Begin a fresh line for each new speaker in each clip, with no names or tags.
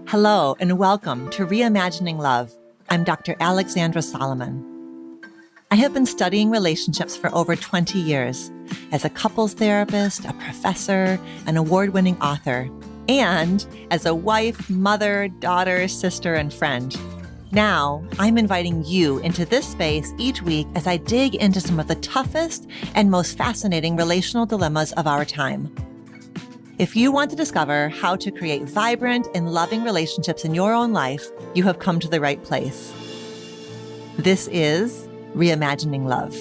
Hello, and welcome to Reimagining Love. I'm Dr. Alexandra Solomon. I have been studying relationships for over 20 years as a couples therapist, a professor, an award-winning author, and as a wife, mother, daughter, sister, and friend. Now, I'm inviting you into this space each week as I dig into some of the toughest and most fascinating relational dilemmas of our time. If you want to discover how to create vibrant and loving relationships in your own life, you have come to the right place. This is Reimagining Love.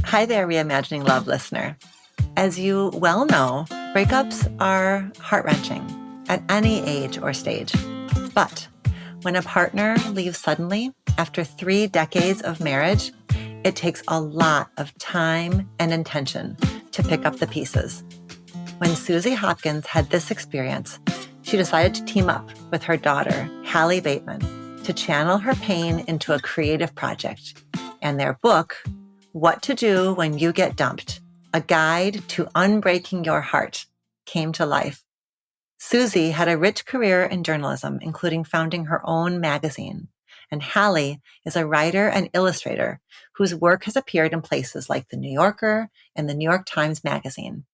Hi there, Reimagining Love listener. As you well know, breakups are heart-wrenching at any age or stage. But when a partner leaves suddenly after 3 decades of marriage, it takes a lot of time and intention to pick up the pieces. When Suzy Hopkins had this experience, she decided to team up with her daughter, Hallie Bateman, to channel her pain into a creative project. And their book, What to Do When You Get Dumped, a guide to unbreaking your heart, came to life. Suzy had a rich career in journalism, including founding her own magazine. And Hallie is a writer and illustrator whose work has appeared in places like The New Yorker and the New York Times Magazine.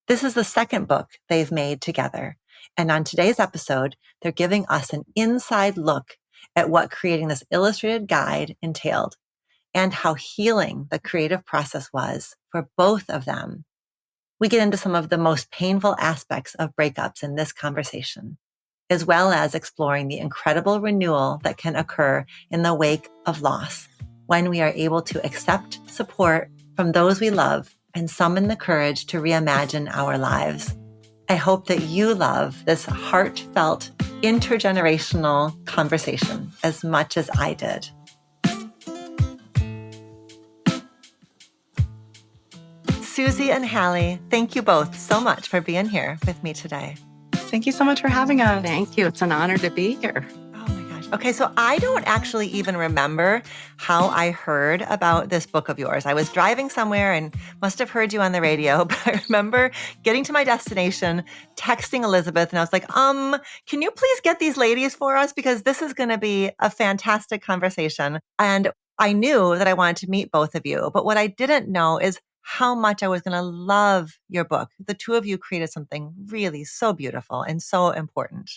This is the second book they've made together. And on today's episode, they're giving us an inside look at what creating this illustrated guide entailed and how healing the creative process was for both of them. We get into some of the most painful aspects of breakups in this conversation, as well as exploring the incredible renewal that can occur in the wake of loss when we are able to accept support from those we love and summon the courage to reimagine our lives. I hope that you love this heartfelt, intergenerational conversation as much as I did. Suzy and Hallie, thank you both so much for being here with me today.
Thank you so much for having us.
Thank you. It's an honor to be here.
Oh my gosh. Okay, so I don't actually even remember how I heard about this book of yours. I was driving somewhere and must have heard you on the radio, but I remember getting to my destination, texting Elizabeth, and I was like, can you please get these ladies for us? Because this is going to be a fantastic conversation. And I knew that I wanted to meet both of you, but what I didn't know is how much I was going to love your book. The two of you created something really so beautiful and so important.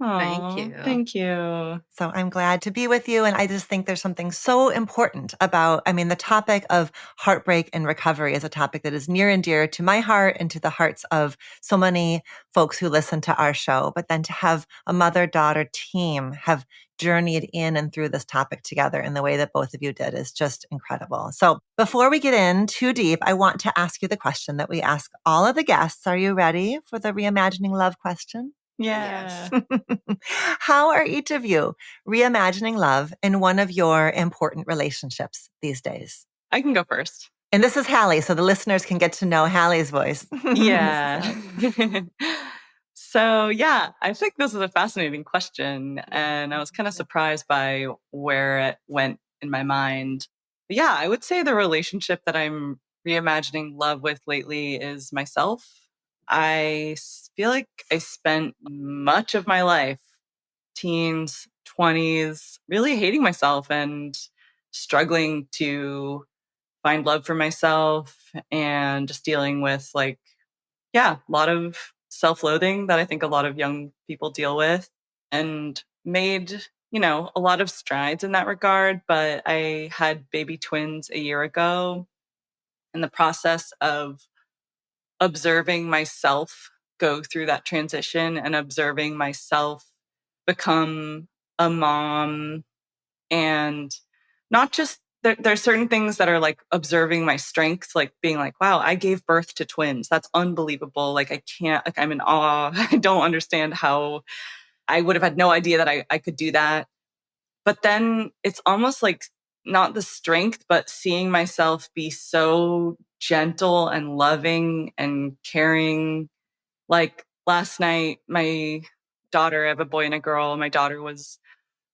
Thank you.
Thank you.
So I'm glad to be with you. And I just think there's something so important about, the topic of heartbreak and recovery is a topic that is near and dear to my heart and to the hearts of so many folks who listen to our show. But then to have a mother-daughter team have journeyed in and through this topic together in the way that both of you did is just incredible. So before we get in too deep, I want to ask you the question that we ask all of the guests. Are you ready for the Reimagining Love question?
Yeah.
Yes.
How are each of you reimagining love in one of your important relationships these days?
I can go first.
And this is Hallie, so the listeners can get to know Hallie's voice.
Yeah. So, I think this is a fascinating question. And I was kind of surprised by where it went in my mind. But I would say the relationship that I'm reimagining love with lately is myself. I feel like I spent much of my life, teens, 20s, really hating myself and struggling to find love for myself and just dealing with a lot of self-loathing that I think a lot of young people deal with, and made, a lot of strides in that regard. But I had baby twins a year ago. In the process of observing myself go through that transition and observing myself become a mom, and not just there's certain things that are like observing my strengths, like being like, wow, I gave birth to twins. That's unbelievable. Like I can't, like I'm in awe. I don't understand how I would have had no idea that I could do that. But then it's almost like not the strength, but seeing myself be so gentle and loving and caring. Like last night, my daughter, I have a boy and a girl. My daughter was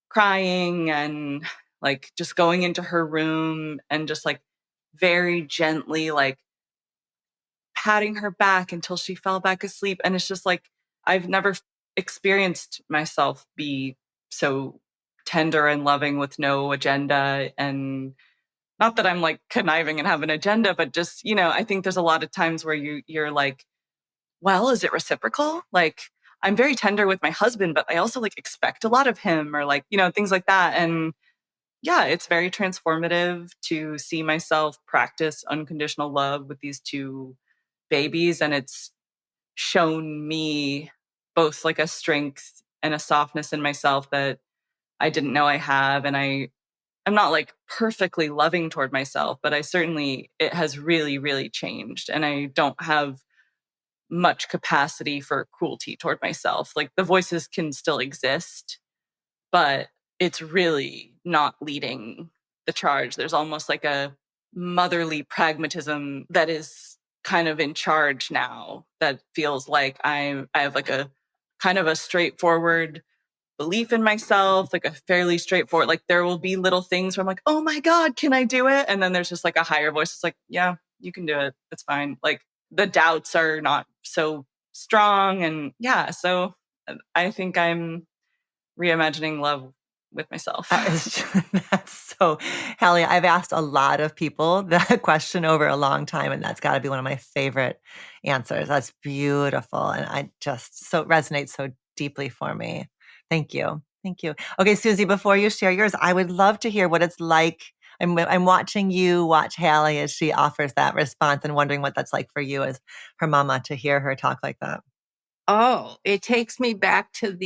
crying and like just going into her room and just like very gently like patting her back until she fell back asleep. And it's just like, I've never experienced myself be so tender and loving with no agenda. And not that I'm like conniving and have an agenda, but just, you know, I think there's a lot of times where you're like, well, is it reciprocal? Like, I'm very tender with my husband, but I also like expect a lot of him, or like, you know, things like that. And yeah, it's very transformative to see myself practice unconditional love with these two babies. And it's shown me both like a strength and a softness in myself that I didn't know I have. And I'm not like perfectly loving toward myself, but it has really, really changed. And I don't have much capacity for cruelty toward myself. Like the voices can still exist, but it's really not leading the charge. There's almost like a motherly pragmatism that is kind of in charge now, that feels like I have like a kind of a straightforward belief in myself, like a fairly straightforward, like there will be little things where I'm like, oh my God, can I do it? And then there's just like a higher voice. It's like, yeah, you can do it. It's fine. Like the doubts are not so strong. And yeah, so I think I'm reimagining love with myself.
That's so, Hallie, I've asked a lot of people that question over a long time, and that's got to be one of my favorite answers. That's beautiful. And I just, so it resonates so deeply for me. Thank you. Thank you. Okay, Suzy, before you share yours, I would love to hear what it's like. I'm watching you watch Hallie as she offers that response and wondering what that's like for you as her mama to hear her talk like that.
Oh, it takes me back to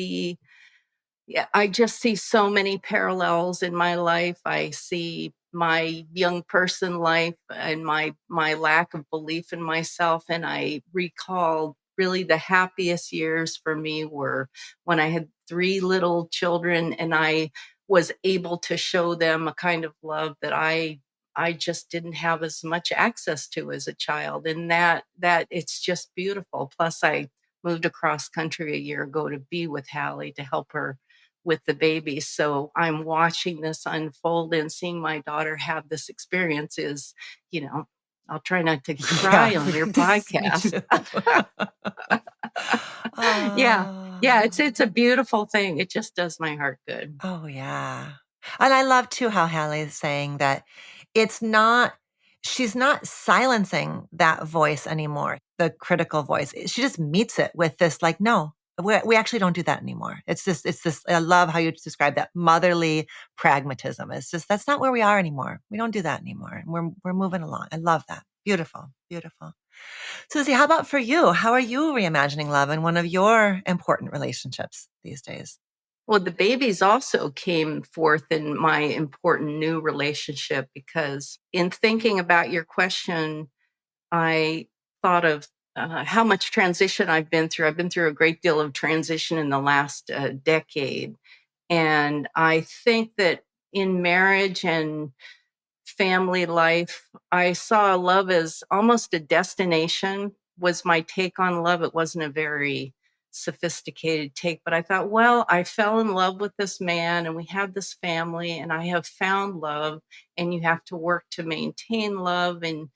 I just see so many parallels in my life. I see my young person life and my lack of belief in myself. And I recall really the happiest years for me were when I had three little children and I was able to show them a kind of love that I just didn't have as much access to as a child. And that it's just beautiful. Plus I moved across country a year ago to be with Hallie to help her with the baby. So I'm watching this unfold and seeing my daughter have this experience is, you know, I'll try not to cry on your
Me
podcast.
too.
Yeah. Yeah,
Ah.
it's a beautiful thing. It just does my heart good.
Oh, yeah. And I love too how Hallie is saying that it's not, she's not silencing that voice anymore, the critical voice. She just meets it with this, like, no, we actually don't do that anymore. It's this, I love how you describe that motherly pragmatism. It's just, that's not where we are anymore. We don't do that anymore. We're moving along. I love that. Beautiful, beautiful. Suzy, how about for you? How are you reimagining love in one of your important relationships these days?
Well, the babies also came forth in my important new relationship because in thinking about your question, I thought of how much transition I've been through. I've been through a great deal of transition in the last decade. And I think that in marriage and family life, I saw love as almost a destination, was my take on love. It wasn't a very sophisticated take, but I thought, well, I fell in love with this man and we have this family and I have found love and you have to work to maintain love and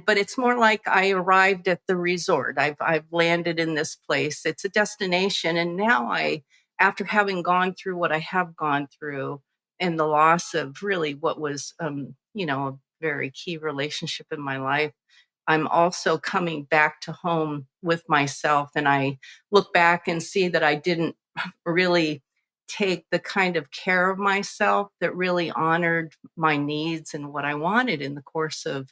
but it's more like I arrived at the resort. I've landed in this place. It's a destination and now I after having gone through what I have gone through and the loss of really what was a very key relationship in my life, I'm also coming back to home with myself and I look back and see that I didn't really take the kind of care of myself that really honored my needs and what I wanted in the course of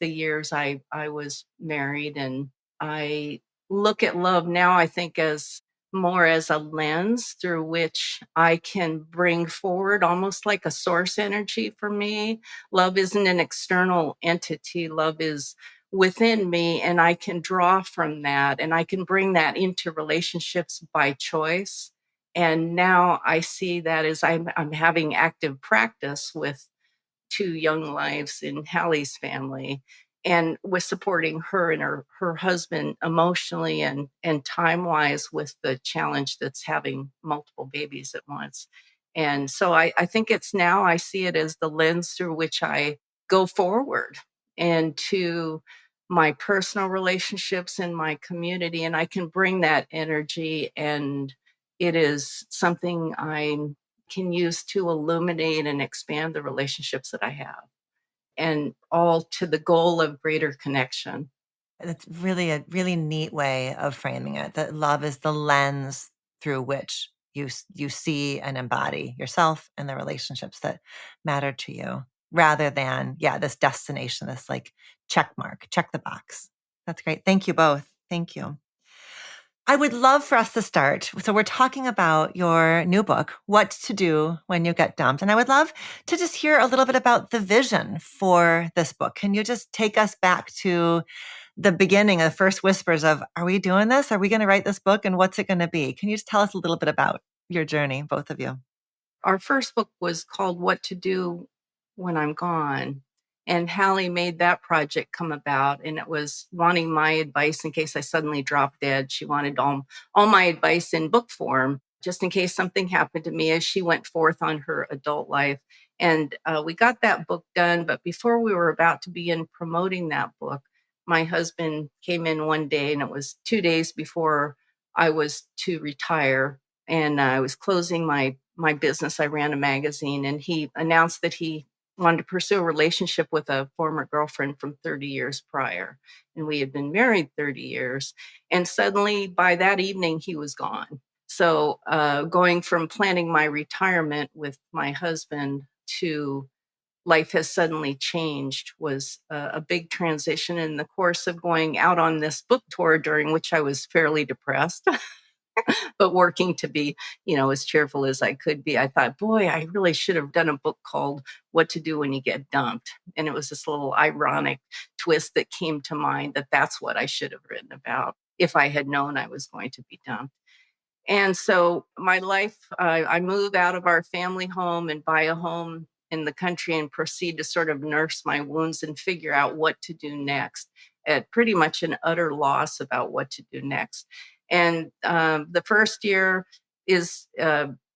the years I was married. And I look at love now, I think, as more as a lens through which I can bring forward almost like a source energy for me. Love isn't an external entity. Love is within me, and I can draw from that and I can bring that into relationships by choice. And now I see that as I'm having active practice with two young lives in Hallie's family. and with supporting her and her husband emotionally and time wise with the challenge that's having multiple babies at once. And so I think it's now I see it as the lens through which I go forward and to my personal relationships in my community. And I can bring that energy, and it is something I can use to illuminate and expand the relationships that I have, and all to the goal of greater connection.
It's really a really neat way of framing it, that love is the lens through which you see and embody yourself and the relationships that matter to you, rather than, yeah, this destination, this like check mark, check the box. That's great. Thank you both. Thank you. I would love for us to start. So we're talking about your new book, What to Do When You Get Dumped. And I would love to just hear a little bit about the vision for this book. Can you just take us back to the beginning, the first whispers of, are we doing this? Are we going to write this book? And what's it going to be? Can you just tell us a little bit about your journey, both of you?
Our first book was called What to Do When I'm Gone. And Hallie made that project come about. And it was wanting my advice in case I suddenly dropped dead. She wanted all my advice in book form, just in case something happened to me as she went forth on her adult life. And we got that book done. But before we were about to begin promoting that book, my husband came in one day, and it was 2 days before I was to retire. And I was closing my business. I ran a magazine, and he announced that he wanted to pursue a relationship with a former girlfriend from 30 years prior. And we had been married 30 years. And suddenly, by that evening, he was gone. So, going from planning my retirement with my husband to life has suddenly changed was a big transition in the course of going out on this book tour, during which I was fairly depressed. But working to be, as cheerful as I could be. I thought, boy, I really should have done a book called What to Do When You Get Dumped. And it was this little ironic twist that came to mind, that that's what I should have written about if I had known I was going to be dumped. And so my life, I move out of our family home and buy a home in the country and proceed to sort of nurse my wounds and figure out what to do next, at pretty much an utter loss about what to do next. And the first year is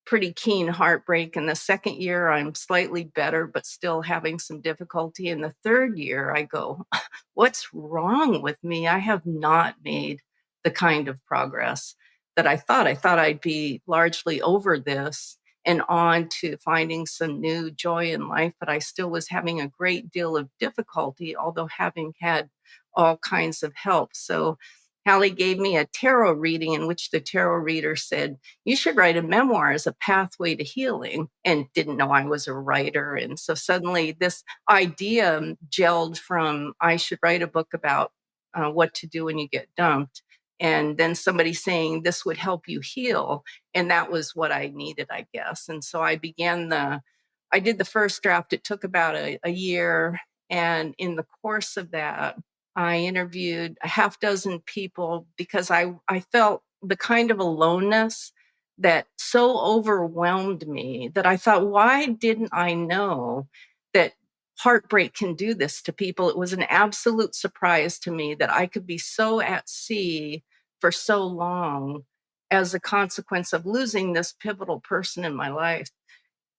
pretty keen heartbreak. And the second year, I'm slightly better, but still having some difficulty. And the third year, I go, what's wrong with me? I have not made the kind of progress that I thought. I thought I'd be largely over this and on to finding some new joy in life, but I still was having a great deal of difficulty, although having had all kinds of help. So Hallie gave me a tarot reading in which the tarot reader said, you should write a memoir as a pathway to healing, and didn't know I was a writer. And so suddenly this idea gelled from, I should write a book about what to do when you get dumped, and then somebody saying this would help you heal. And that was what I needed, I guess. And so I did the first draft. It took about a year. And in the course of that, I interviewed a half dozen people, because I felt the kind of aloneness that so overwhelmed me that I thought, why didn't I know that heartbreak can do this to people? It was an absolute surprise to me that I could be so at sea for so long as a consequence of losing this pivotal person in my life.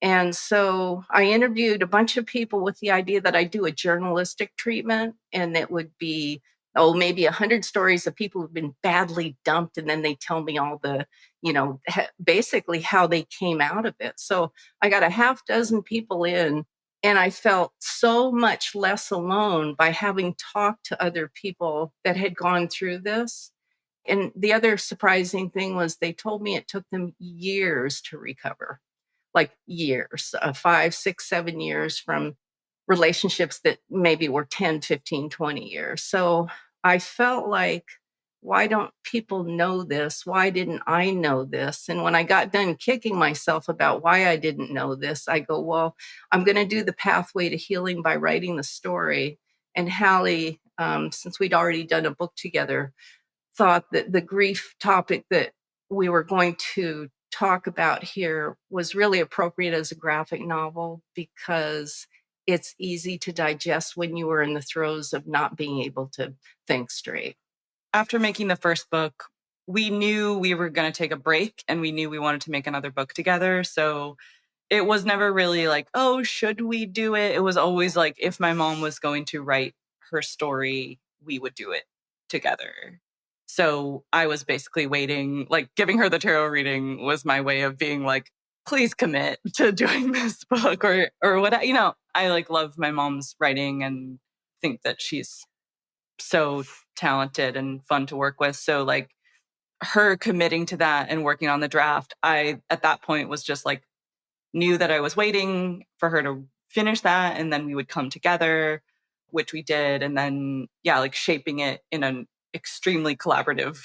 And so I interviewed a bunch of people with the idea that I do a journalistic treatment, and it would be, maybe 100 stories of people who've been badly dumped. And then they tell me all the, basically how they came out of it. So I got a half dozen people in, and I felt so much less alone by having talked to other people that had gone through this. And the other surprising thing was they told me it took them years to recover, like years, 5, 6, 7 years from relationships that maybe were 10, 15, 20 years. So I felt like, why don't people know this? Why didn't I know this? And when I got done kicking myself about why I didn't know this, I go, well, I'm going to do the pathway to healing by writing the story. And Hallie, since we'd already done a book together, thought that the grief topic that we were going to talk about here was really appropriate as a graphic novel, because it's easy to digest when you were in the throes of not being able to think straight.
After making the first book, we knew we were going to take a break and we knew we wanted to make another book together. So it was never really like, oh, should we do it? It was always like, if my mom was going to write her story, we would do it together. So I was basically waiting, like giving her the tarot reading was my way of being like, please commit to doing this book or what, I like love my mom's writing and think that she's so talented and fun to work with. So like her committing to that and working on the draft, I at that point was just like knew that I was waiting for her to finish that and then we would come together, which we did. And then like shaping it in an extremely collaborative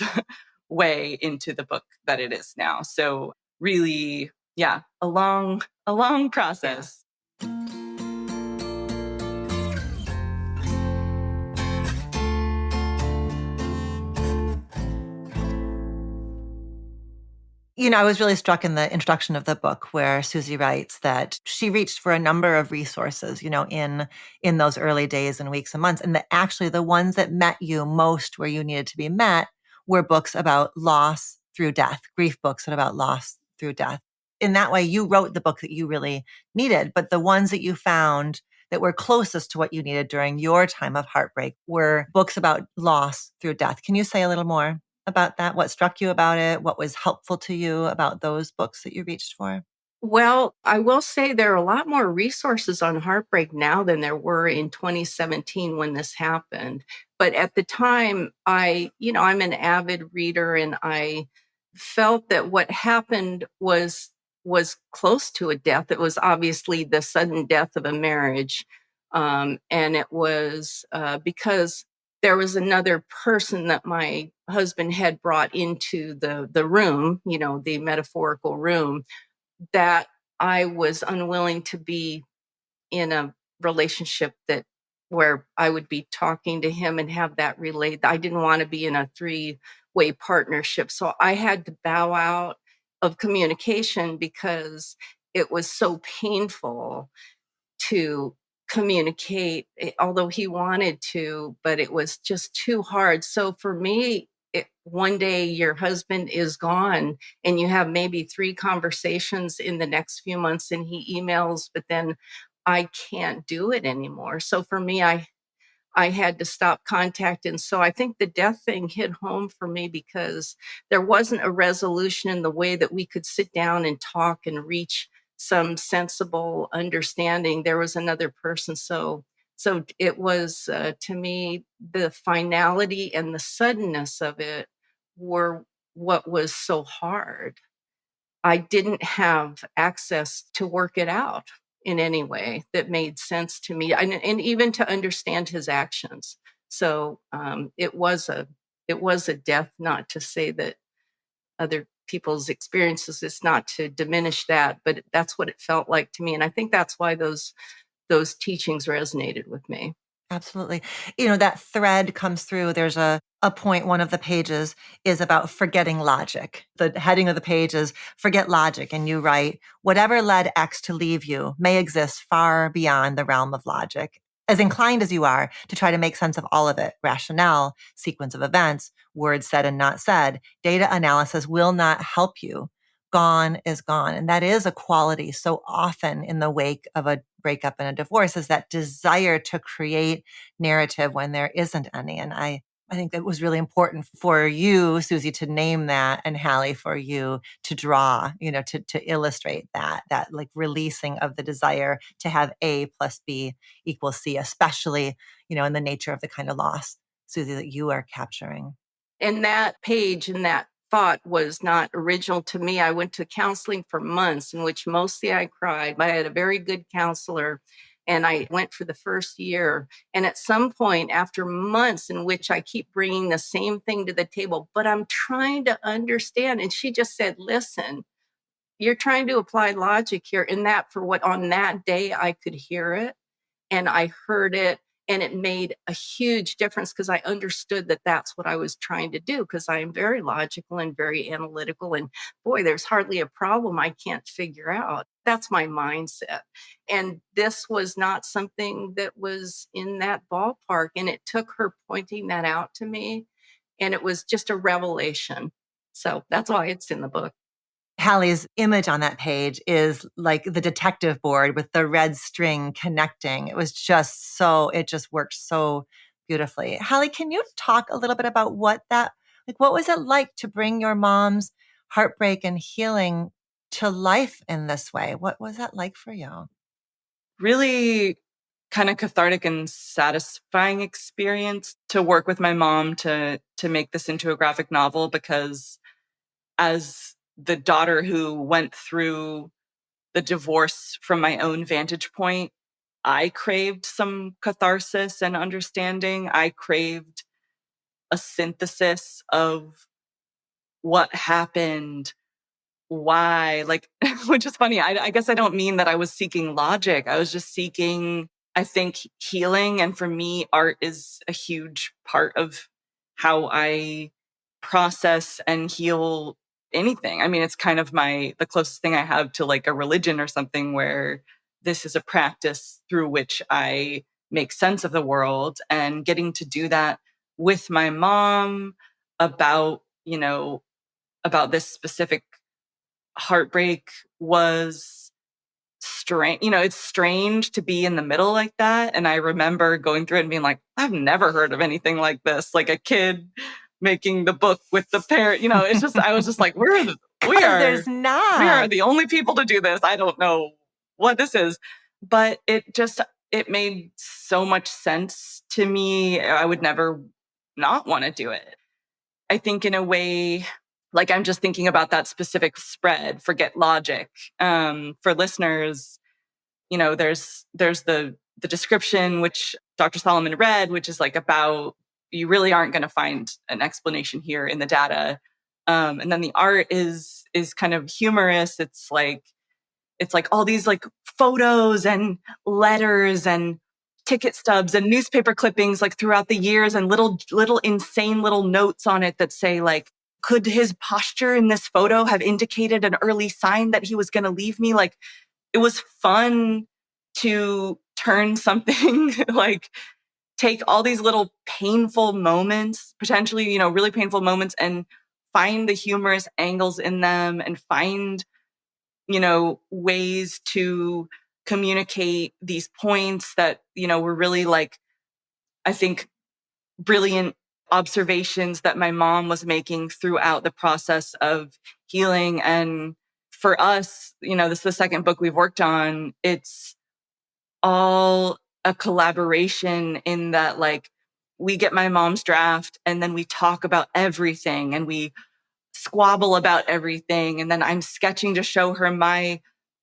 way into the book that it is now. So really, a long process.
I was really struck in the introduction of the book where Suzy writes that she reached for a number of resources, in those early days and weeks and months. And that actually the ones that met you most where you needed to be met were books about loss through death, grief books about loss through death. In that way, you wrote the book that you really needed, but the ones that you found that were closest to what you needed during your time of heartbreak were books about loss through death. Can you say a little more about that? What struck you about it? What was helpful to you about those books that you reached for?
Well, I will say there are a lot more resources on heartbreak now than there were in 2017 when this happened. But at the time, I'm an avid reader and I felt that what happened was close to a death. It was obviously the sudden death of a marriage. And it was because there was another person that my husband had brought into the room, the metaphorical room, that I was unwilling to be in a relationship where I would be talking to him and have that relate. I didn't want to be in a three-way partnership. So I had to bow out of communication because it was so painful to communicate, although he wanted to, but it was just too hard. So for me, one day your husband is gone and you have maybe 3 conversations in the next few months and he emails, but then I can't do it anymore. So for me, I had to stop contact. And so I think the death thing hit home for me because there wasn't a resolution in the way that we could sit down and talk and reach some sensible understanding. There was another person. So it was, to me, the finality and the suddenness of it were what was so hard. I didn't have access to work it out in any way that made sense to me, and even to understand his actions. So it was a death. Not to say that other people's experiences, it's not to diminish that, but that's what it felt like to me, and I think that's why those teachings resonated with me.
Absolutely. That thread comes through. There's a point, one of the pages is about forgetting logic. The heading of the page is Forget Logic. And you write, whatever led X to leave you may exist far beyond the realm of logic. As inclined as you are to try to make sense of all of it, rationale, sequence of events, words said and not said, data analysis will not help you. Gone is gone. And that is a quality so often in the wake of a breakup and a divorce, is that desire to create narrative when there isn't any. And I think that was really important for you, Suzy, to name that, and Hallie, for you to draw, to illustrate that like releasing of the desire to have A plus B equals C, especially, in the nature of the kind of loss, Suzy, that you are capturing.
And that page and that thought was not original to me. I went to counseling for months in which mostly I cried. I had a very good counselor and I went for the first year. And at some point, after months in which I keep bringing the same thing to the table, but I'm trying to understand. And she just said, listen, you're trying to apply logic here. And that, for what, on that day, I could hear it and I heard it. And it made a huge difference because I understood that that's what I was trying to do, because I am very logical and very analytical. And boy, there's hardly a problem I can't figure out. That's my mindset. And this was not something that was in that ballpark. And it took her pointing that out to me. And it was just a revelation. So that's why it's in the book.
Hallie's image on that page is like the detective board with the red string connecting. It just worked so beautifully. Hallie, can you talk a little bit about what was it like to bring your mom's heartbreak and healing to life in this way? What was that like for you?
Really kind of cathartic and satisfying experience to work with my mom to make this into a graphic novel, because as the daughter who went through the divorce from my own vantage point, I craved some catharsis and understanding. I craved a synthesis of what happened, why, like, which is funny. I guess I don't mean that I was seeking logic. I was just seeking, I think, healing. And for me, art is a huge part of how I process and heal anything. I mean, it's kind of the closest thing I have to like a religion or something, where this is a practice through which I make sense of the world, and getting to do that with my mom about, about this specific heartbreak was strange. It's strange to be in the middle like that. And I remember going through it and being like, I've never heard of anything like this. Like a kid making the book with the parent. It's just, I was just like,
There's not.
we are the only people to do this. I don't know what this is, but it made so much sense to me. I would never not want to do it. I think in a way, like I'm just thinking about that specific spread, forget logic. For listeners, there's the description, which Dr. Solomon read, which is like about, you really aren't going to find an explanation here in the data. And then the art is kind of humorous. It's like all these like photos and letters and ticket stubs and newspaper clippings like throughout the years, and little insane little notes on it that say like, could his posture in this photo have indicated an early sign that he was going to leave me? Like, it was fun to turn something like, take all these little painful moments, potentially, really painful moments, and find the humorous angles in them, and find, ways to communicate these points that, were really like, I think, brilliant observations that my mom was making throughout the process of healing. And for us, this is the second book we've worked on. It's all a collaboration in that, like, we get my mom's draft and then we talk about everything and we squabble about everything. And then I'm sketching to show her my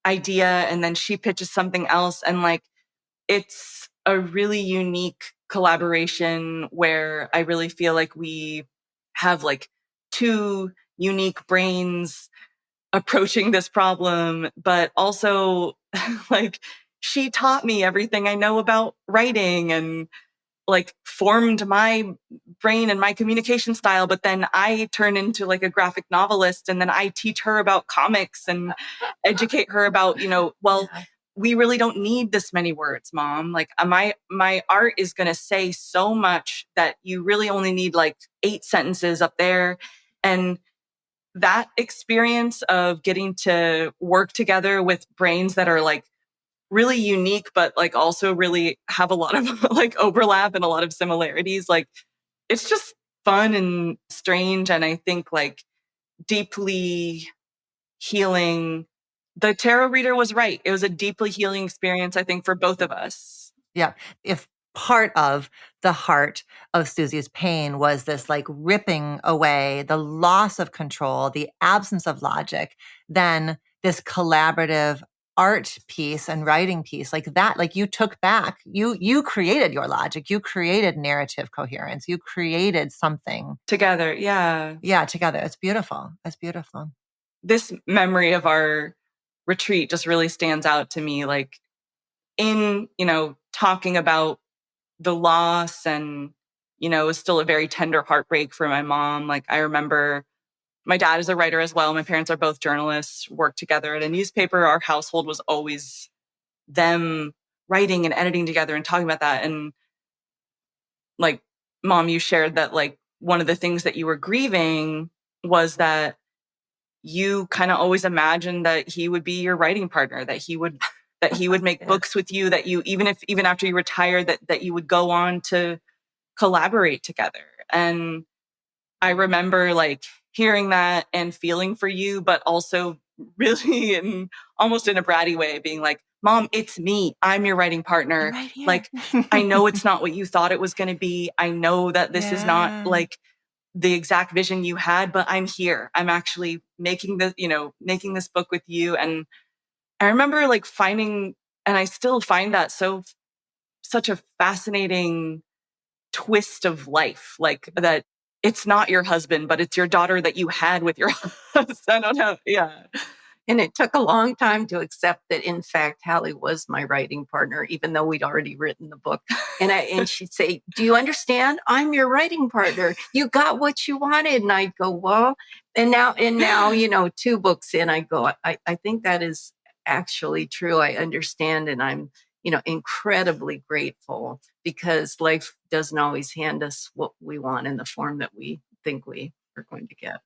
idea, and then she pitches something else. And like, it's a really unique collaboration where I really feel like we have like two unique brains approaching this problem, but also like, she taught me everything I know about writing and like formed my brain and my communication style. But then I turn into like a graphic novelist, and then I teach her about comics and educate her about, we really don't need this many words, Mom. Like my art is going to say so much that you really only need like 8 sentences up there. And that experience of getting to work together with brains that are like really unique, but like also really have a lot of like overlap and a lot of similarities. Like, it's just fun and strange. And I think like deeply healing. The tarot reader was right. It was a deeply healing experience, I think, for both of us.
Yeah. If part of the heart of Suzy's pain was this like ripping away, the loss of control, the absence of logic, then this collaborative art piece and writing piece like that, like you took back, you created your logic, you created narrative coherence, you created something
together. Yeah.
Yeah, together. It's beautiful. It's beautiful.
This memory of our retreat just really stands out to me, like in, talking about the loss, and, you know, it was still a very tender heartbreak for my mom. Like, I remember my dad is a writer as well. My parents are both journalists, worked together at a newspaper. Our household was always them writing and editing together and talking about that. And like, Mom, you shared that like one of the things that you were grieving was that you kind of always imagined that he would be your writing partner, that he would make books with you, that you, even after you retired, that you would go on to collaborate together. And I remember like hearing that and feeling for you, but also really in almost in a bratty way being like, Mom, it's me. I'm your writing partner.
Right here.
Like, I know it's not what you thought it was going to be. I know that this is not like the exact vision you had, but I'm here. I'm actually making this book with you. And I remember like finding, and I still find that such a fascinating twist of life, like that it's not your husband, but it's your daughter that you had with your husband. I don't know. Yeah.
And it took a long time to accept that, in fact, Hallie was my writing partner, even though we'd already written the book. And she'd say, "Do you understand? I'm your writing partner. You got what you wanted." And I'd go, "Well," and now, 2 books in, I go, I think that is actually true. I understand. And I'm, incredibly grateful, because life doesn't always hand us what we want in the form that we think we are going to get.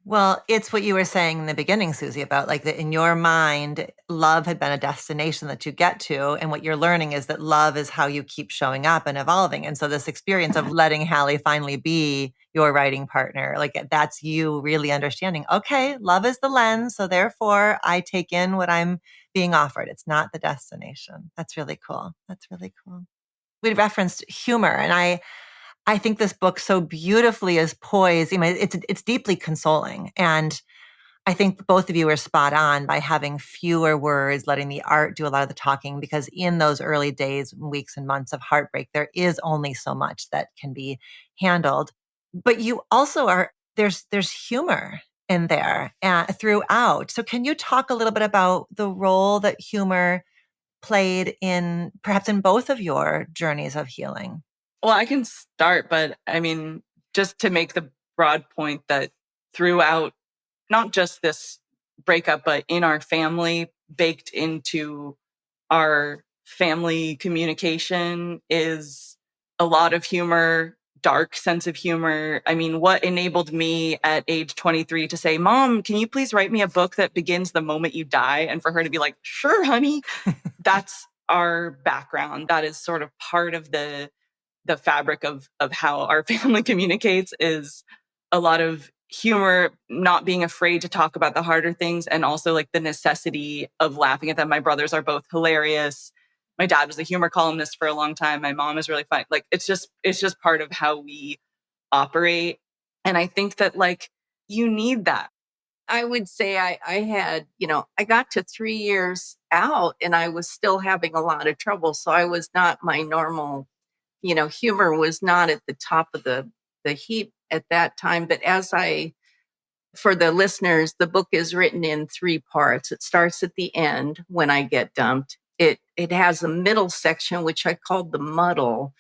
Well, it's what you were saying in the beginning, Suzy, about like that in your mind, love had been a destination that you get to. And what you're learning is that love is how you keep showing up and evolving. And so this experience of letting Hallie finally be your writing partner, like that's you really understanding, okay, love is the lens. So therefore I take in what I'm being offered. It's not the destination. That's really cool. That's really cool. We referenced humor, and I think this book so beautifully is poised. I mean, it's deeply consoling. And I think both of you are spot on by having fewer words, letting the art do a lot of the talking, because in those early days, weeks, and months of heartbreak, there is only so much that can be handled. But you also there's humor in there throughout. So can you talk a little bit about the role that humor played in perhaps in both of your journeys of healing?
Well, I can start, but I mean, just to make the broad point that throughout not just this breakup, but in our family, baked into our family communication is a lot of humor, dark sense of humor. I mean, what enabled me at age 23 to say, Mom, can you please write me a book that begins the moment you die? And for her to be like, sure, honey, that's our background. That is sort of part of the fabric of how our family communicates, is a lot of humor, not being afraid to talk about the harder things, and also like the necessity of laughing at them. My brothers are both hilarious. My dad was a humor columnist for a long time. My mom is really funny. Like it's just part of how we operate. And I think that like you need that.
I would say I had, I got to 3 years out and I was still having a lot of trouble. So I was not my normal, humor was not at the top of the heap at that time. But for the listeners, the book is written in 3 parts. It starts at the end when I get dumped. It has a middle section, which I called the muddle,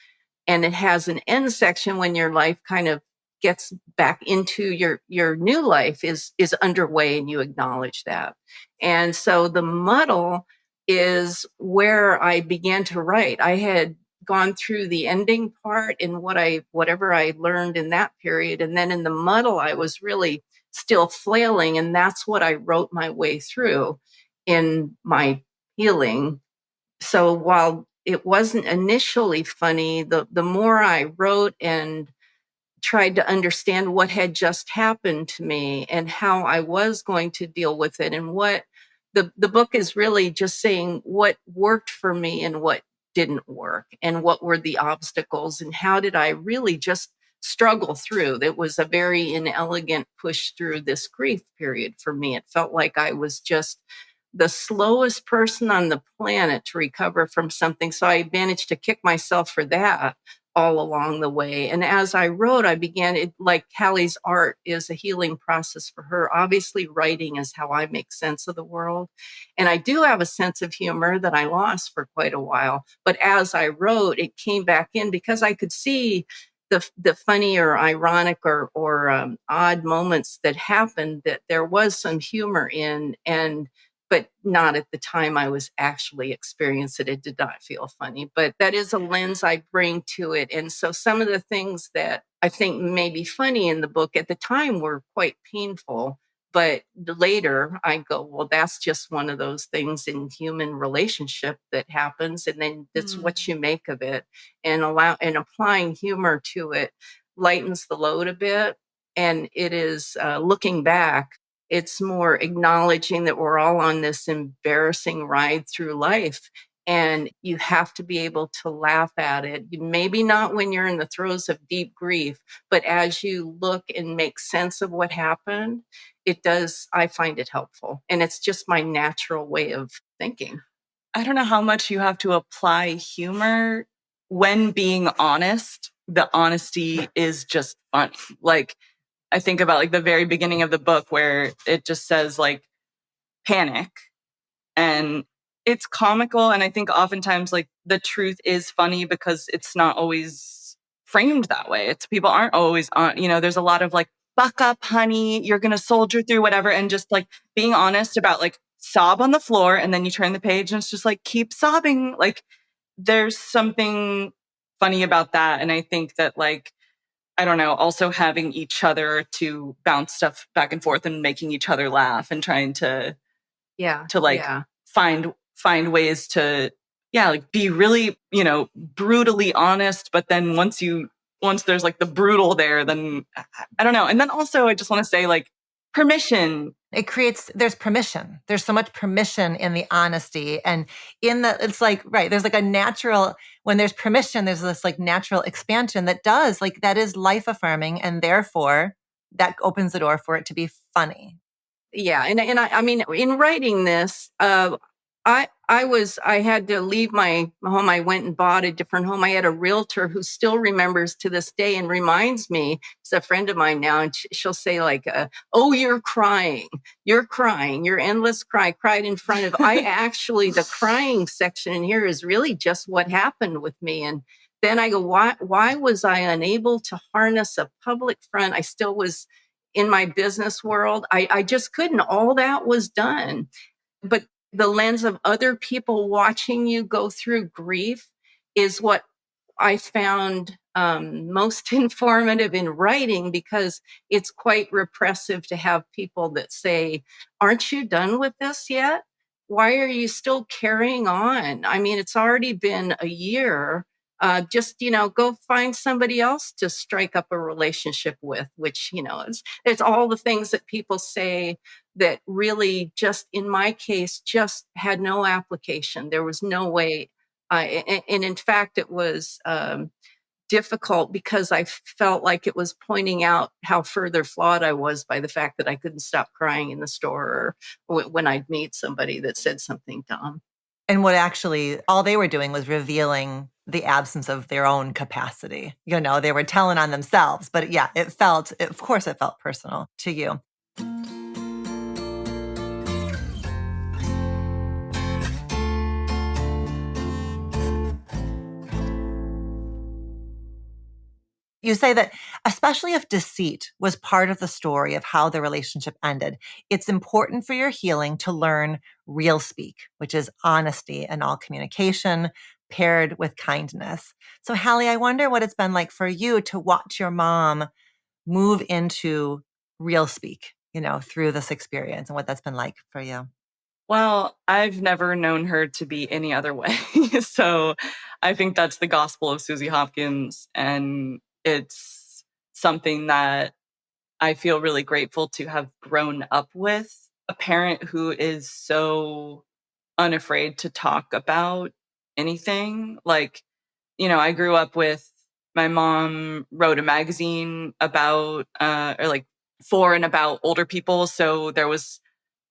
and it has an end section when your life kind of gets back into your new life is underway and you acknowledge that. And so the muddle is where I began to write. I had gone through the ending part and whatever I learned in that period, and then in the muddle I was really still flailing, and that's what I wrote my way through in my healing. So while it wasn't initially funny, the more I wrote and tried to understand what had just happened to me and how I was going to deal with it, and what the book is really just saying what worked for me and what didn't work, and what were the obstacles, and how did I really just struggle through. It was a very inelegant push through this grief period for me. It felt like I was just the slowest person on the planet to recover from something. So I managed to kick myself for that. all along the way. And as I wrote, I began it like Hallie's art is a healing process for her. Obviously, writing is how I make sense of the world. And I do have a sense of humor that I lost for quite a while. But as I wrote, it came back in because I could see the funny or ironic or odd moments that happened that there was some humor in, and but not at the time I was actually experiencing it. It did not feel funny, but that is a lens I bring to it. And so some of the things that I think may be funny in the book at the time were quite painful. But later I go, well, that's just one of those things in human relationship that happens. And then that's what you make of it, and applying humor to it lightens the load a bit. And it is looking back, it's more acknowledging that we're all on this embarrassing ride through life. And you have to be able to laugh at it. Maybe not when you're in the throes of deep grief, but as you look and make sense of what happened, it does, I find it helpful. And it's just my natural way of thinking.
I don't know how much you have to apply humor when being honest. The honesty is just funny. Like, I think about like the very beginning of the book where it just says like panic, and it's comical. And I think oftentimes like the truth is funny because it's not always framed that way. It's people aren't always on, there's a lot of like, buck up, honey, you're going to soldier through whatever. And just like being honest about like sob on the floor. And then you turn the page and it's just like, keep sobbing. Like there's something funny about that. And I think that like, I don't know, also having each other to bounce stuff back and forth and making each other laugh and trying to like find ways to like be really, brutally honest. But then once there's like the brutal there, then I don't know. And then also I just want to say like permission.
There's permission. There's so much permission in the honesty. And it's like, right, there's like a natural, when there's permission, there's this like natural expansion that is life affirming. And therefore that opens the door for it to be funny.
Yeah. And I mean, in writing this, I had to leave my home. I went and bought a different home. I had a realtor who still remembers to this day and reminds me, it's a friend of mine now, and she'll say like, oh, you're crying, your endless cry, cried in front of, the crying section in here is really just what happened with me. And then I go, why was I unable to harness a public front? I still was in my business world. I just couldn't. All that was done. But the lens of other people watching you go through grief is what I found most informative in writing, because it's quite repressive to have people that say, aren't you done with this yet? Why are you still carrying on? I mean, it's already been a year. Just, go find somebody else to strike up a relationship with, which, it's all the things that people say that really just, in my case, just had no application. There was no way. And in fact, it was difficult because I felt like it was pointing out how further flawed I was by the fact that I couldn't stop crying in the store, or when I'd meet somebody that said something dumb.
And what actually all they were doing was revealing the absence of their own capacity. They were telling on themselves, but yeah, of course it felt personal to you. You say that especially if deceit was part of the story of how the relationship ended, it's important for your healing to learn real speak, which is honesty in all communication paired with kindness. So Hallie, I wonder what it's been like for you to watch your mom move into real speak, through this experience, and what that's been like for you.
Well, I've never known her to be any other way. So I think that's the gospel of Suzy Hopkins. And it's something that I feel really grateful to have grown up with. A parent who is so unafraid to talk about anything. Like, I grew up with my mom wrote a magazine about, or like for and about older people. So there was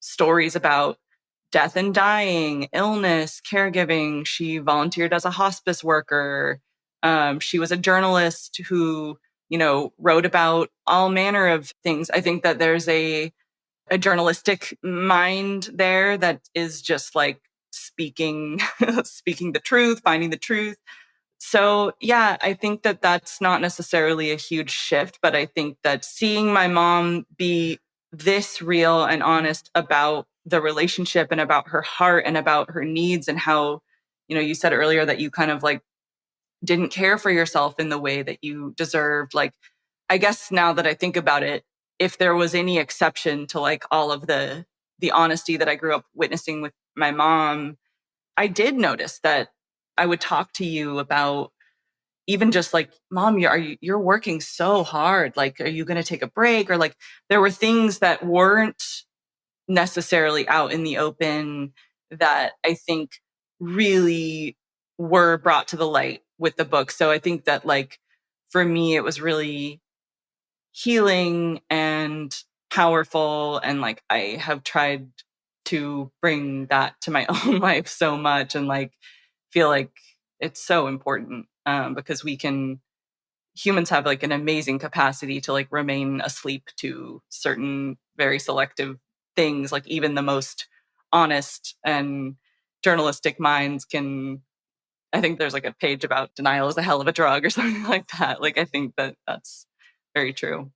stories about death and dying, illness, caregiving. She volunteered as a hospice worker. She was a journalist who, wrote about all manner of things. I think that there's a journalistic mind there that is just like speaking speaking the truth, finding the truth. So yeah, I think that that's not necessarily a huge shift, but I think that seeing my mom be this real and honest about the relationship and about her heart and about her needs, and how, you said earlier that you kind of like didn't care for yourself in the way that you deserved. Like, I guess now that I think about it, if there was any exception to like all of the honesty that I grew up witnessing with my mom, I did notice that I would talk to you about even just like, Mom, you're working so hard. Like, are you going to take a break? Or like, there were things that weren't necessarily out in the open that I think really were brought to the light with the book. So I think that like, for me, it was really healing and powerful. And like, I have tried to bring that to my own life so much, and like, feel like it's so important, because humans have like an amazing capacity to like remain asleep to certain very selective things. Like, even the most honest and journalistic minds can, I think there's like a page about denial is a hell of a drug or something like that. Like, I think that that's very true.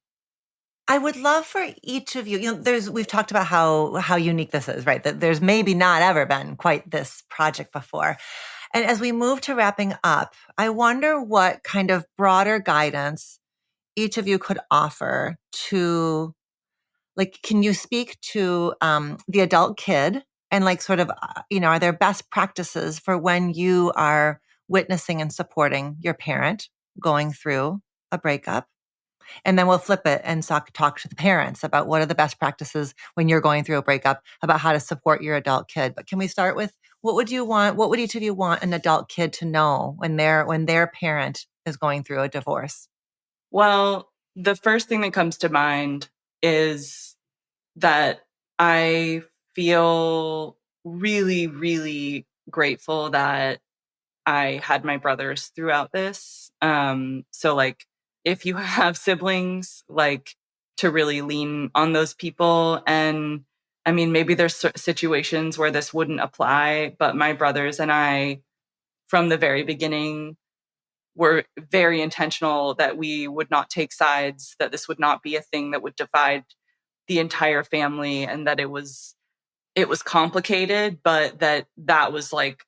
I would love for each of you, we've talked about how unique this is, right? That there's maybe not ever been quite this project before. And as we move to wrapping up, I wonder what kind of broader guidance each of you could offer to, like, can you speak to the adult kid and like sort of, are there best practices for when you are witnessing and supporting your parent going through a breakup? And then we'll flip it and talk to the parents about what are the best practices when you're going through a breakup about how to support your adult kid. But can we start with what would each of you want an adult kid to know when their parent is going through a divorce?
Well, the first thing that comes to mind is that I feel really, really grateful that I had my brothers throughout this. So like, if you have siblings, like, to really lean on those people. And I mean, maybe there's situations where this wouldn't apply, but my brothers and I, from the very beginning, were very intentional that we would not take sides, that this would not be a thing that would divide the entire family, and that it was complicated, but that was like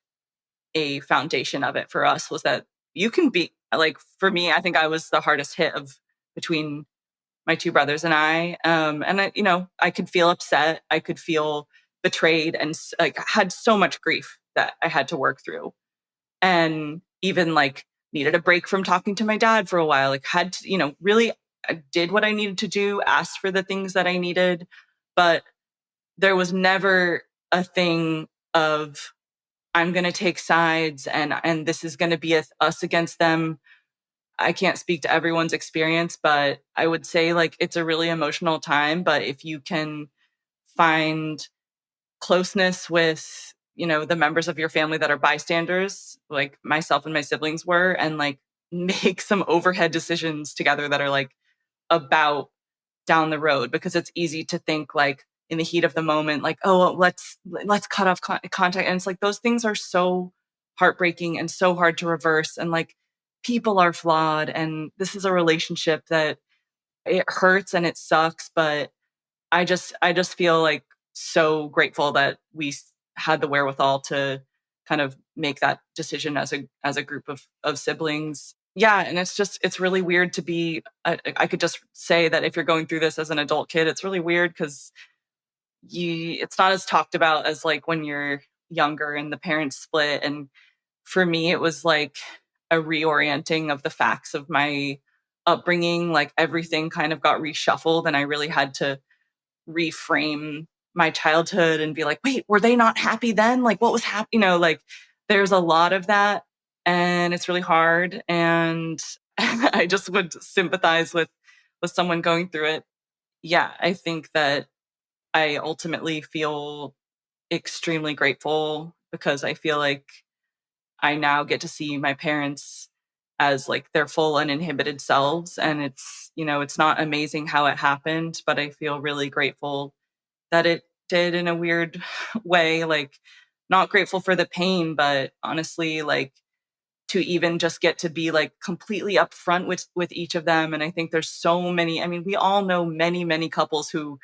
a foundation of it for us, was that you can be like, for me, I think I was the hardest hit of between my two brothers and I. And I could feel upset. I could feel betrayed, and like had so much grief that I had to work through, and even like needed a break from talking to my dad for a while. Like, had to, really, I did what I needed to do, asked for the things that I needed, but there was never a thing of, I'm going to take sides and this is going to be us against them. I can't speak to everyone's experience, but I would say like, it's a really emotional time. But if you can find closeness with, the members of your family that are bystanders, like myself and my siblings were, and like make some overhead decisions together that are like about down the road, because it's easy to think like in the heat of the moment, like, oh, well, let's cut off contact. And it's like, those things are so heartbreaking and so hard to reverse. And like, people are flawed, and this is a relationship that it hurts and it sucks. But I just feel like so grateful that we had the wherewithal to kind of make that decision as a group of siblings. Yeah, and it's really weird to be. I could just say that if you're going through this as an adult kid, it's really weird because it's not as talked about as like when you're younger and the parents split. And for me, it was like a reorienting of the facts of my upbringing. Like, everything kind of got reshuffled, and I really had to reframe my childhood and be like, wait, were they not happy then? Like, what was happening? Like, there's a lot of that, and it's really hard. And I just would sympathize with someone going through it. Yeah, I think that I ultimately feel extremely grateful because I feel like I now get to see my parents as like their full uninhibited selves. And it's, it's not amazing how it happened, but I feel really grateful that it did in a weird way. Like, not grateful for the pain, but honestly, like, to even just get to be like completely upfront with each of them. And I think there's so many, I mean, we all know many, many couples who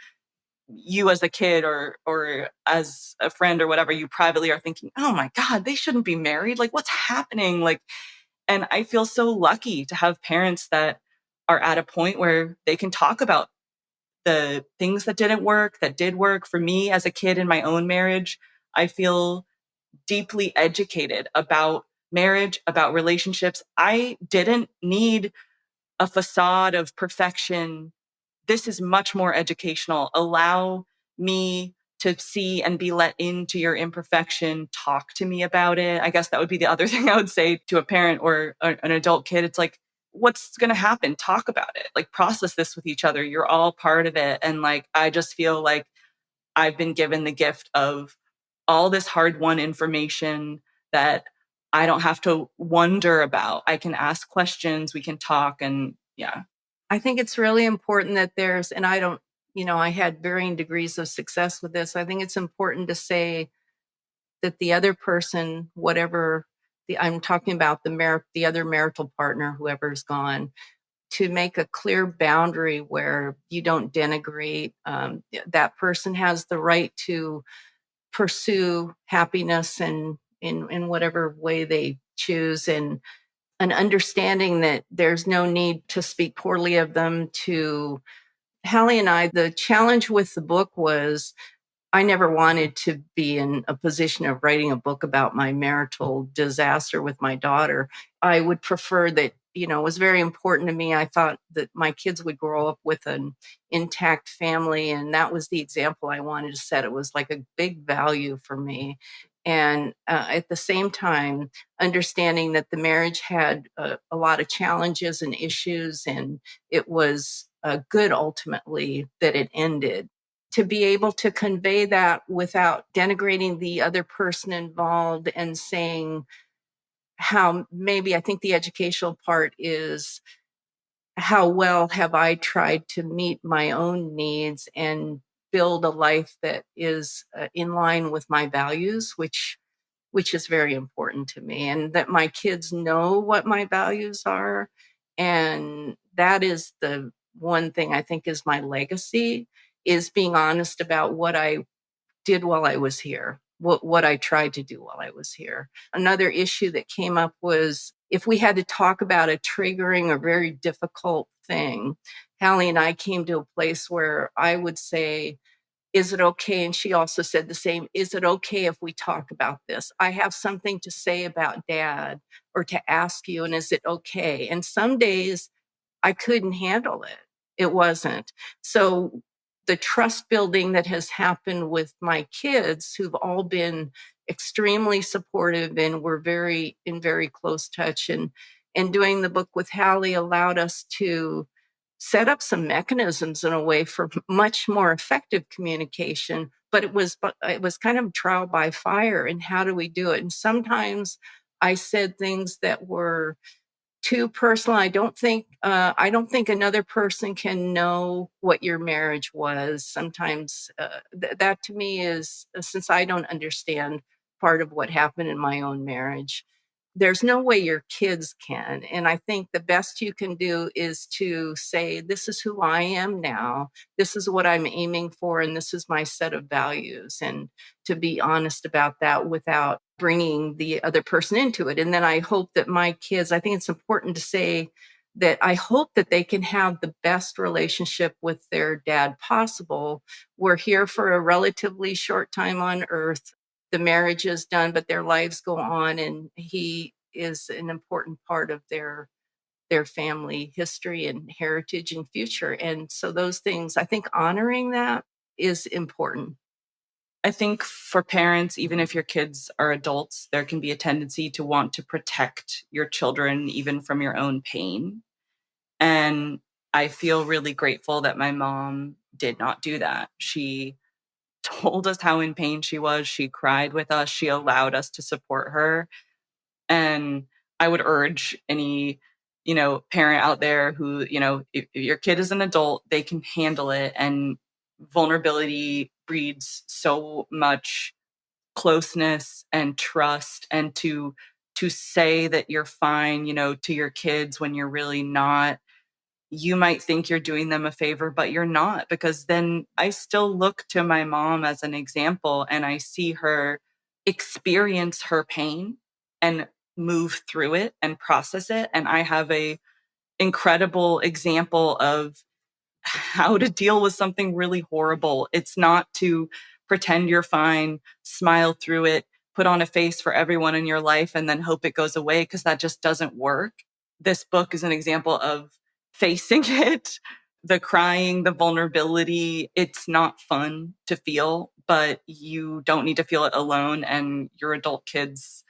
you as a kid or as a friend or whatever, you privately are thinking, oh my God, they shouldn't be married. Like, what's happening? Like, and I feel so lucky to have parents that are at a point where they can talk about the things that didn't work, that did work. For me as a kid in my own marriage, I feel deeply educated about marriage, about relationships. I didn't need a facade of perfection. This is much more educational. Allow me to see and be let into your imperfection. Talk to me about it. I guess that would be the other thing I would say to a parent or an adult kid. It's like, what's going to happen? Talk about it. Like, process this with each other. You're all part of it. And like, I just feel like I've been given the gift of all this hard won information that I don't have to wonder about. I can ask questions, we can talk, and yeah.
I think it's really important that and I don't, I had varying degrees of success with this. I think it's important to say that the other person, whatever I'm talking about, the other marital partner, whoever's gone, to make a clear boundary where you don't denigrate. That person has the right to pursue happiness and in whatever way they choose, and an understanding that there's no need to speak poorly of them. To Hallie and I, the challenge with the book was I never wanted to be in a position of writing a book about my marital disaster with my daughter. I would prefer that, it was very important to me. I thought that my kids would grow up with an intact family. And that was the example I wanted to set. It was like a big value for me. And at the same time, understanding that the marriage had a lot of challenges and issues, and it was good ultimately that it ended. To be able to convey that without denigrating the other person involved, and saying how maybe I think the educational part is how well have I tried to meet my own needs and build a life that is in line with my values, which is very important to me, and that my kids know what my values are. And that is the one thing I think is my legacy, is being honest about what I did while I was here, what I tried to do while I was here. Another issue that came up was if we had to talk about a triggering or very difficult thing, Hallie and I came to a place where I would say, is it okay? And she also said the same. Is it okay if we talk about this? I have something to say about Dad, or to ask you, and is it okay? And some days I couldn't handle it. It wasn't. So the trust building that has happened with my kids, who've all been extremely supportive and were in very close touch, and doing the book with Hallie allowed us to set up some mechanisms in a way for much more effective communication. But it was kind of trial by fire. And how do we do it? And sometimes I said things that were too personal. I don't think another person can know what your marriage was. Sometimes that to me is, since I don't understand part of what happened in my own marriage, there's no way your kids can. And I think the best you can do is to say, this is who I am now. This is what I'm aiming for. And this is my set of values. And to be honest about that without bringing the other person into it. And then I hope that my kids, I think it's important to say that I hope that they can have the best relationship with their dad possible. We're here for a relatively short time on earth. The marriage is done, but their lives go on, and he is an important part of their family history and heritage and future. And so those things, I think honoring that is important.
I think for parents, even if your kids are adults, there can be a tendency to want to protect your children even from your own pain. And I feel really grateful that my mom did not do that. She told us how in pain she was. She cried with us. She allowed us to support her. And I would urge any, parent out there who, if your kid is an adult, they can handle it. And vulnerability breeds so much closeness and trust, and to say that you're fine, to your kids when you're really not. You might think you're doing them a favor, but you're not, because then I still look to my mom as an example, and I see her experience her pain and move through it and process it. And I have a incredible example of how to deal with something really horrible. It's not to pretend you're fine, smile through it, put on a face for everyone in your life, and then hope it goes away, because that just doesn't work. This book is an example of facing it, the crying, the vulnerability. It's not fun to feel, but you don't need to feel it alone, and your adult kids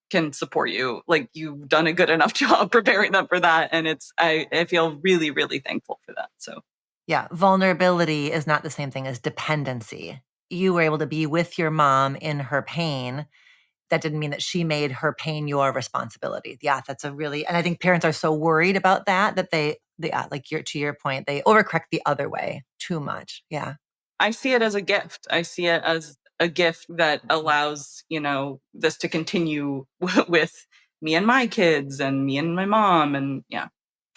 can support you. Like, you've done a good enough job preparing them for that. And I feel really, really thankful for that. So
Yeah, vulnerability is not the same thing as dependency. You were able to be with your mom in her pain. That didn't mean that she made her pain your responsibility. Yeah, that's and I think parents are so worried about that they like to your point, they overcorrect the other way too much. Yeah.
I see it as a gift. I see it as a gift that allows, this to continue with me and my kids and me and my mom. And yeah.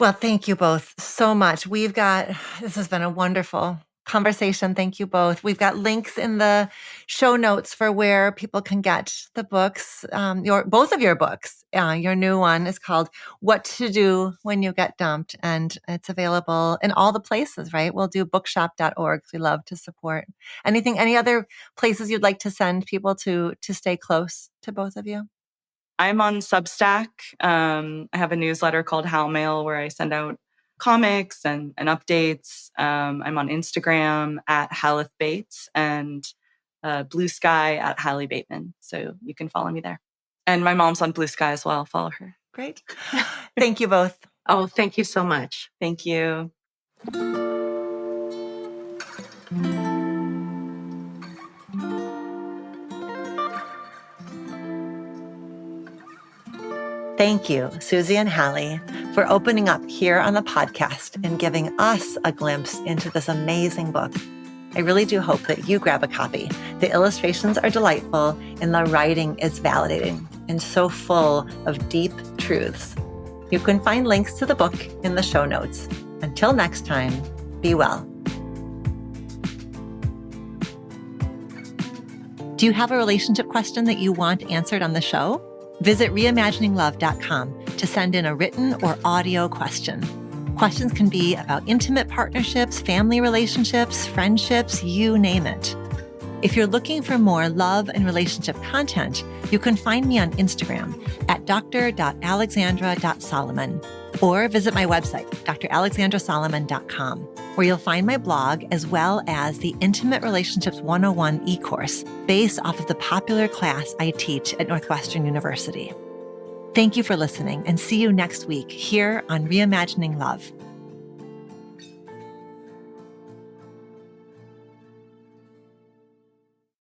Well, thank you both so much. This has been a wonderful conversation. Thank you both. We've got links in the show notes for where people can get the books, both of your books. Your new one is called What to Do When You Get Dumped, and it's available in all the places, right? We'll do bookshop.org. We love to support. Any other places you'd like to send people to stay close to both of you?
I'm on Substack. I have a newsletter called Hal Mail where I send out comics and updates. I'm on Instagram at Hallie Bates, and Blue Sky at Hallie Bateman. So you can follow me there. And my mom's on Blue Sky as well. Follow her.
Great. Thank you both.
Oh, thank you so much.
Thank you.
Thank you, Suzy and Hallie, for opening up here on the podcast and giving us a glimpse into this amazing book. I really do hope that you grab a copy. The illustrations are delightful and the writing is validating and so full of deep truths. You can find links to the book in the show notes. Until next time, be well. Do you have a relationship question that you want answered on the show? Visit reimagininglove.com to send in a written or audio question. Questions can be about intimate partnerships, family relationships, friendships, you name it. If you're looking for more love and relationship content, you can find me on Instagram at dr.alexandra.solomon or visit my website, dralexandrasolomon.com, where you'll find my blog as well as the Intimate Relationships 101 e-course based off of the popular class I teach at Northwestern University. Thank you for listening, and see you next week here on Reimagining Love.